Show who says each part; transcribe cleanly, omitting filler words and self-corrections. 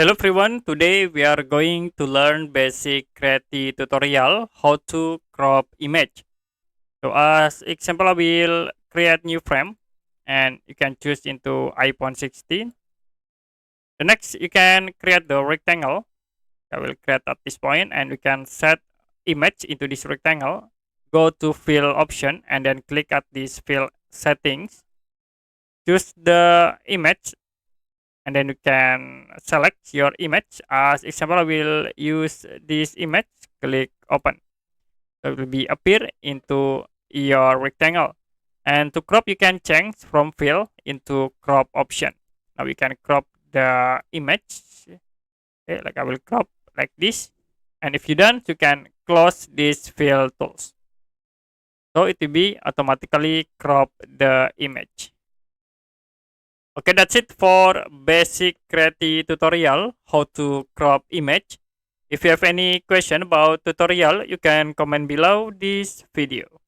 Speaker 1: Hello everyone, today we are going to learn basic Creatie tutorial how to crop image. So as example, I will create new frame and you can choose into iPhone 16. The next you can create the rectangle. I will create at this point and we can set image into this rectangle. Go to fill option and then click at this fill settings. Choose the image and then you can select your image. As example, I will use this image. Click open, so it will be appear into your rectangle. And to crop, you can change from fill into crop option. Now we can crop the image. Okay, like I will crop like this, and if you done, you can close this fill tools, so it will be automatically crop the image. Okay, that's it for basic Creatie tutorial, how to crop image. If you have any question about tutorial, you can comment below this video.